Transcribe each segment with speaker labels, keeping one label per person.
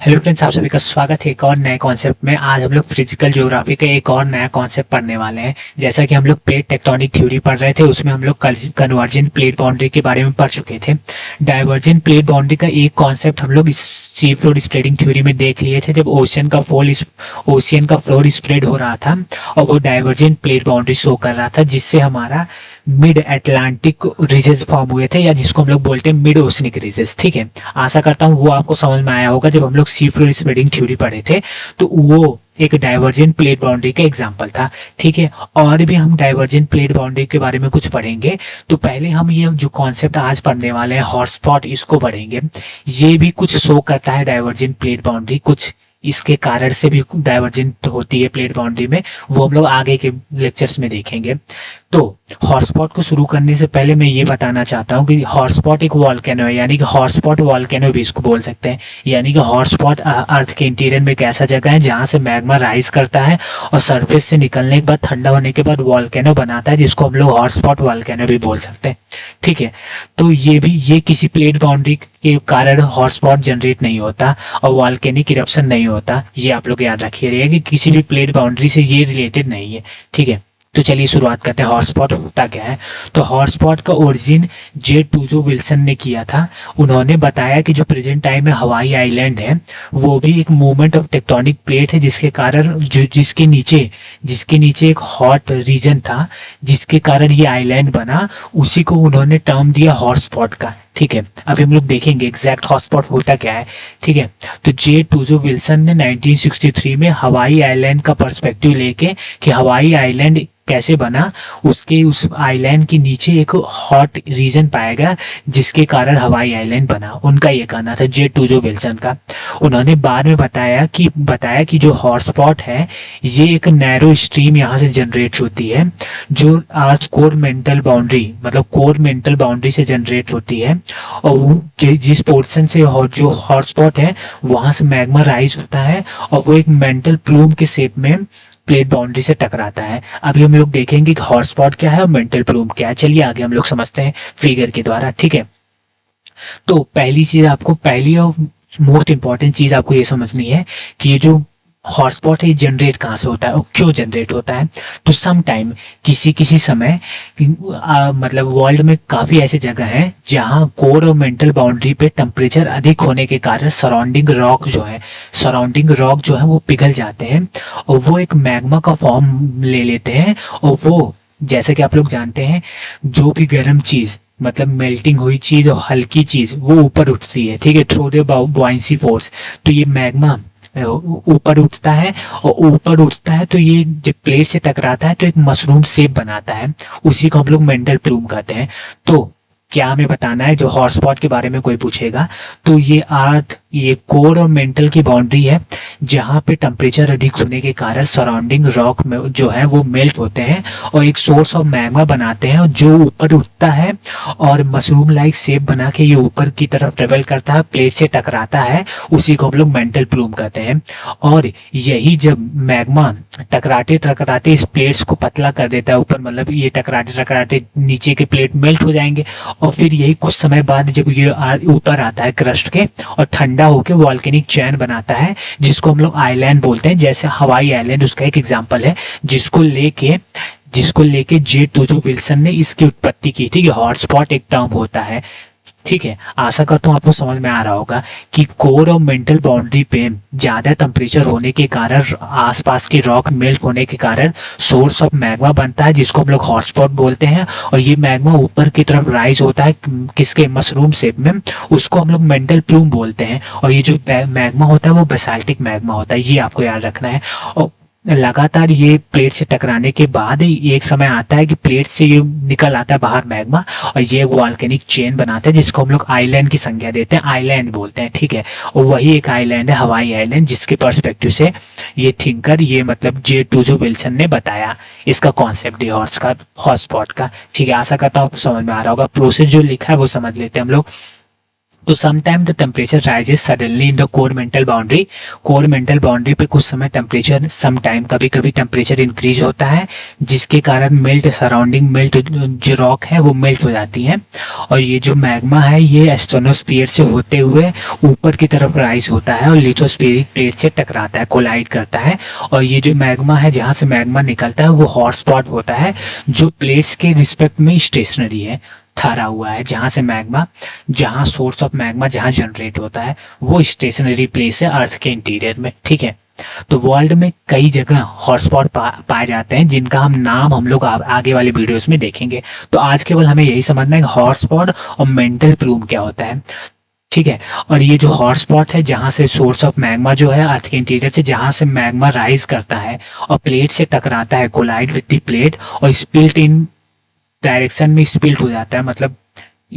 Speaker 1: Hello friends, आप सभी का स्वागत है एक और नए कॉन्सेप्ट में। आज हम लोग फिजिकल ज्योग्राफी का एक और नया कॉन्सेप्ट पढ़ने वाले हैं। जैसा कि हम लोग प्लेट टेक्टोनिक थ्योरी पढ़ रहे थे, उसमें हम लोग कन्वर्जेंट प्लेट बाउंड्री के बारे में पढ़ चुके थे। डाइवर्जेंट प्लेट बाउंड्री का एक कॉन्सेप्ट हम लोग इस सी फ्लोर स्प्रेडिंग थ्योरी में देख लिए थे, जब ओशियन का फ्लोर स्प्रेड हो रहा था और वो डाइवर्जेंट प्लेट बाउंड्री शो कर रहा था, जिससे हमारा मिड अटलांटिक रीजेस फॉर्म हुए थे, या जिसको हम लोग बोलते हैं मिड ओशनिक रीजेस। ठीक है, आशा करता हूँ वो आपको समझ में आया होगा। जब हम लोग सी फ्लोर स्प्रेडिंग थ्योरी पढ़े थे तो वो एक डाइवर्जेंट प्लेट बाउंड्री का एग्जांपल था। ठीक है, और भी हम डाइवर्जेंट प्लेट बाउंड्री के बारे में कुछ पढ़ेंगे। तो पहले हम ये जो कॉन्सेप्ट आज पढ़ने वाले हैं हॉटस्पॉट, इसको पढ़ेंगे। ये भी कुछ शो करता है डाइवर्जेंट प्लेट बाउंड्री, कुछ इसके कारण से भी डाइवर्जेंट होती है प्लेट बाउंड्री में, वो हम लोग आगे के लेक्चर्स में देखेंगे। तो हॉटस्पॉट को शुरू करने से पहले मैं ये बताना चाहता हूँ कि हॉटस्पॉट एक वॉल्केनो है, यानी कि हॉटस्पॉट वॉल्केनो भी इसको बोल सकते हैं। यानी कि हॉटस्पॉट अर्थ के इंटीरियर में एक ऐसा जगह है जहाँ से मैग्मा राइज करता है और सरफेस से निकलने के बाद, ठंडा होने के बाद वॉल्केनो बनाता है, जिसको हम लोग हॉटस्पॉट वॉल्केनो भी बोल सकते हैं। ठीक है, तो ये किसी प्लेट बाउंड्री के कारण हॉटस्पॉट जनरेट नहीं होता और वॉल्केनिक इरप्शन नहीं होता। ये आप लोग याद रखिए कि किसी भी प्लेट बाउंड्री से ये रिलेटेड नहीं है। ठीक है, तो चलिए शुरुआत करते हैं। हॉटस्पॉट होता क्या है? तो हॉटस्पॉट का ओरिजिन जे टूजो विल्सन ने किया था। उन्होंने बताया कि जो प्रेजेंट टाइम में हवाई आइलैंड है वो भी एक मूवमेंट ऑफ टेक्टोनिक प्लेट है, जिसके कारण जिसके नीचे एक हॉट रीजन था, जिसके कारण ये आइलैंड बना। उसी को उन्होंने टर्म दिया हॉटस्पॉट का। ठीक है, अभी हम लोग देखेंगे एग्जैक्ट हॉटस्पॉट होता क्या है। ठीक है, तो जे टूजो विल्सन ने 1963 में हवाई आइलैंड का पर्सपेक्टिव लेके कि हवाई आइलैंड कैसे बना, उस आइलैंड के नीचे एक हॉट रीजन पाया गया, जिसके कारण हवाई आइलैंड बना। उनका ये कहना था, जे टूजो विल्सन का। उन्होंने बाद में बताया कि जो हॉटस्पॉट है ये एक नैरो स्ट्रीम यहाँ से जनरेट होती है, जो अर्थ कोर मेंटल बाउंड्री से जनरेट होती है। और जिस पोर्शन से जो हॉटस्पॉट है वहां से मैग्मा राइज होता है और वो एक मेंटल प्लूम के शेप में प्लेट बाउंड्री से टकराता है। अभी हम लोग देखेंगे कि हॉटस्पॉट क्या है और मेंटल प्लूम क्या है। चलिए आगे हम लोग समझते हैं फिगर के द्वारा। ठीक है, तो पहली और मोस्ट इंपॉर्टेंट चीज आपको ये समझनी है कि ये जो हॉटस्पॉट है जनरेट कहाँ से होता है और क्यों जनरेट होता है। तो सम टाइम किसी समय मतलब वर्ल्ड में काफी ऐसी जगह है जहाँ कोर और मेंटल बाउंड्री पे टेम्परेचर अधिक होने के कारण सराउंडिंग रॉक जो है वो पिघल जाते हैं और वो एक मैग्मा का फॉर्म ले लेते हैं। और वो, जैसे कि आप लोग जानते हैं, जो भी गर्म चीज मतलब मेल्टिंग हुई चीज और हल्की चीज वो ऊपर उठती है। ठीक है, थ्रू द बॉयंसी फोर्स। तो ये मैग्मा ऊपर उठता है तो ये जब प्लेट से टकराता है तो एक मशरूम शेप बनाता है। उसी को हम लोग मेंटल प्लूम कहते हैं। तो क्या हमें बताना है, जो हॉटस्पॉट के बारे में कोई पूछेगा तो ये कोर और मेंटल की बाउंड्री है, जहां पे टेम्परेचर अधिक होने के कारण सराउंडिंग रॉक में जो है वो मेल्ट होते हैं और एक सोर्स ऑफ मैग्मा बनाते हैं, जो ऊपर उठता है और मशरूम लाइक शेप बना के ये ऊपर की तरफ ट्रेवल करता है, प्लेट से टकराता है। उसी को हम लोग मेंटल प्लूम कहते हैं। और यही जब मैग्मा टकराते टकराते इस प्लेट्स को पतला कर देता है ऊपर, मतलब ये टकराते टकराते नीचे के प्लेट मेल्ट हो जाएंगे और फिर यही कुछ समय बाद जब ये ऊपर आता है क्रस्ट के और ठंडा होकर वॉल्केनिक चैन बनाता है, जिसको हम लोग आइलैंड बोलते हैं। जैसे हवाई आइलैंड उसका एक एग्जांपल है, जिसको लेके जे टूजो विल्सन ने इसकी उत्पत्ति की थी कि हॉटस्पॉट एक टर्म होता है। ठीक है, आशा करता हूँ आपको समझ में आ रहा होगा कि कोर और मेंटल बाउंड्री पे ज्यादा टेम्परेचर होने के कारण, आसपास की रॉक मेल्ट होने के कारण सोर्स ऑफ मैग्मा बनता है, जिसको हम लोग हॉटस्पॉट बोलते हैं। और ये मैग्मा ऊपर की तरफ राइज होता है किसके, मशरूम शेप में, उसको हम लोग मेंटल प्लूम बोलते हैं। और ये जो मैग्मा होता है वो बेसाल्टिक मैग्मा होता है, ये आपको याद रखना है। और लगातार ये प्लेट से टकराने के बाद एक समय आता है कि प्लेट से ये निकल आता है बाहर मैग्मा और ये वॉल्केनिक चेन बनाता है, जिसको हम लोग आइलैंड की संज्ञा देते हैं, आइलैंड बोलते हैं। ठीक है, और वही एक आइलैंड है हवाई आइलैंड, जिसके पर्सपेक्टिव से ये थिंकर मतलब जे टूजो विल्सन ने बताया इसका कॉन्सेप्ट हॉटस्पॉट का। ठीक है, आशा करता हूँ आपको समझ में आ रहा होगा। प्रोसेस जो लिखा है वो समझ लेते हैं हम लोग। तो sometime the temperature rises suddenly in the core mantle boundary. Core mantle boundary पे कुछ समय टेम्परेचर, समटाइम कभी कभी टेम्परेचर इंक्रीज होता है, जिसके कारण मेल्ट सराउंडिंग मेल्ट जो रॉक है वो मेल्ट हो जाती है। और ये जो मैग्मा है ये एस्ट्रोनोस्फीयर से होते हुए ऊपर की तरफ राइज होता है और लिथोस्फीरिक प्लेट से टकराता है, कोलाइड करता है। और ये जो मैग्मा है, जहाँ से मैग्मा निकलता है वो हॉट स्पॉट होता है, जो प्लेट्स के रिस्पेक्ट में स्टेशनरी है, ठहरा हुआ है। जहाँ से मैग्मा, जहाँ सोर्स ऑफ मैग्मा जहाँ जनरेट होता है वो स्टेशनरी प्लेस है अर्थ के इंटीरियर में। ठीक है, तो वर्ल्ड में कई जगह हॉटस्पॉट पाए जाते हैं, जिनका हम लोग आगे वाले वीडियोस में देखेंगे। तो आज केवल हमें यही समझना है कि हॉटस्पॉट और मेंटल प्लूम क्या होता है। ठीक है, और ये जो हॉटस्पॉट है जहाँ से सोर्स ऑफ मैग्मा जो है अर्थ के इंटीरियर से, जहाँ से मैग्मा राइज करता है और प्लेट से टकराता है, कोलाइड विद द प्लेट, और स्पिल्ट इन डायरेक्शन में स्पिल्ट हो जाता है, मतलब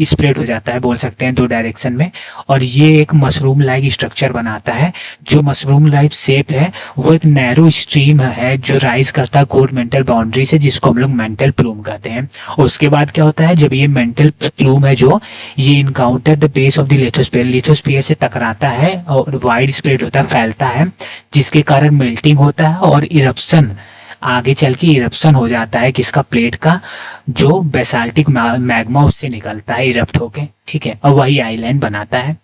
Speaker 1: स्प्रेड हो जाता है बोल सकते हैं, दो डायरेक्शन में। और ये एक मशरूम लाइक स्ट्रक्चर बनाता है। जो मशरूम लाइक शेप है वो एक नैरो स्ट्रीम है जो राइज करता है कोर मेंटल बाउंड्री से, जिसको हम लोग मेंटल प्लूम कहते हैं। उसके बाद क्या होता है, जब ये मेंटल प्लूम है जो ये encounter the base of the lithosphere, lithosphere से टकराता है और वाइड स्प्रेड होता है, फैलता है, जिसके कारण मेल्टिंग होता है और इरप्शन, आगे चल के इरप्शन हो जाता है किसका, प्लेट का, जो बेसाल्टिक मैग्मा उससे निकलता है इरप्ट होके। ठीक है, और वही आइलैंड बनाता है।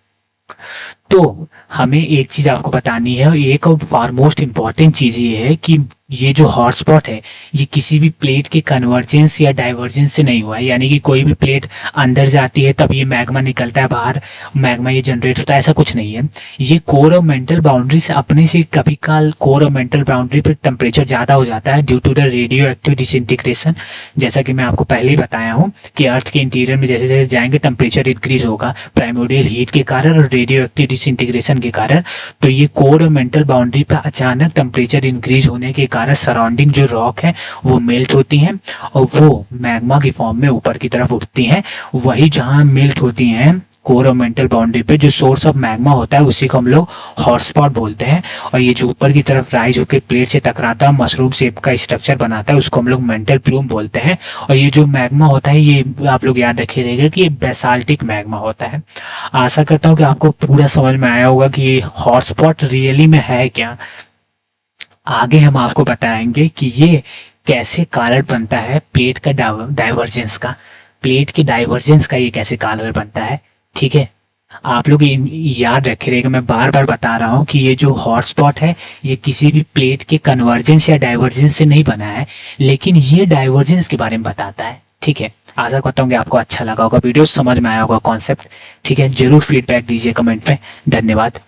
Speaker 1: तो हमें एक चीज आपको बतानी है, और एक और फार मोस्ट इम्पॉर्टेंट चीज ये है कि ये जो हॉटस्पॉट है ये किसी भी प्लेट के कन्वर्जेंस या डाइवर्जेंस से नहीं हुआ है। यानी कि कोई भी प्लेट अंदर जाती है तब ये मैग्मा निकलता है बाहर, मैग्मा ये जनरेट होता है, ऐसा कुछ नहीं है। ये कोर और मेंटल बाउंड्री से अपने से कभी काल कोर और मेंटल बाउंड्री पर टेम्परेचर ज़्यादा हो जाता है due to the radioactive disintegration. जैसा कि मैं आपको पहले ही बताया हूँ कि अर्थ के इंटीरियर में जैसे जैसे जाएंगे टेम्परेचर इंक्रीज होगा प्राइमोडियल हीट के कारण और रेडियो एक्टिव डिसइंटीग्रेशन के कारण। तो ये कोर और मेंटल बाउंड्री पर अचानक टेम्परेचर इंक्रीज होने के कारण सराउंडिंग जो रॉक है वो मेल्ट होती हैं और वो मैग्मा की फॉर्म में ऊपर की तरफ उठती हैं। वही जहां मेल्ट होती हैं कोर और मेंटल बाउंड्री पे, जो सोर्स ऑफ मैग्मा होता है उसी को हम लोग हॉटस्पॉट बोलते हैं। और ये जो ऊपर की तरफ राइज होकर प्लेट से टकराता है, मशरूम शेप का स्ट्रक्चर बनाता है, उसको हम लोग मेंटल प्लूम बोलते हैं। और ये जो मैग्मा होता है ये आप लोग याद रखे रहेगा कि ये बेसाल्टिक मैग्मा होता है। आशा करता हूँ कि आपको पूरा समझ में आया होगा कि ये हॉटस्पॉट रियली में है क्या। आगे हम आपको बताएंगे कि ये कैसे कारण बनता है प्लेट का डाइवर्जेंस का, प्लेट के डाइवर्जेंस का ये कैसे कारण बनता है। ठीक है, आप लोग याद रखे रहेगा, मैं बार बार बता रहा हूँ कि ये जो हॉटस्पॉट है ये किसी भी प्लेट के कन्वर्जेंस या डाइवर्जेंस से नहीं बना है, लेकिन ये डाइवर्जेंस के बारे में बताता है। ठीक है, आशा करता हूँ कि आपको अच्छा लगा होगा वीडियो, समझ में आया होगा कॉन्सेप्ट। ठीक है, जरूर फीडबैक दीजिए कमेंट में। धन्यवाद।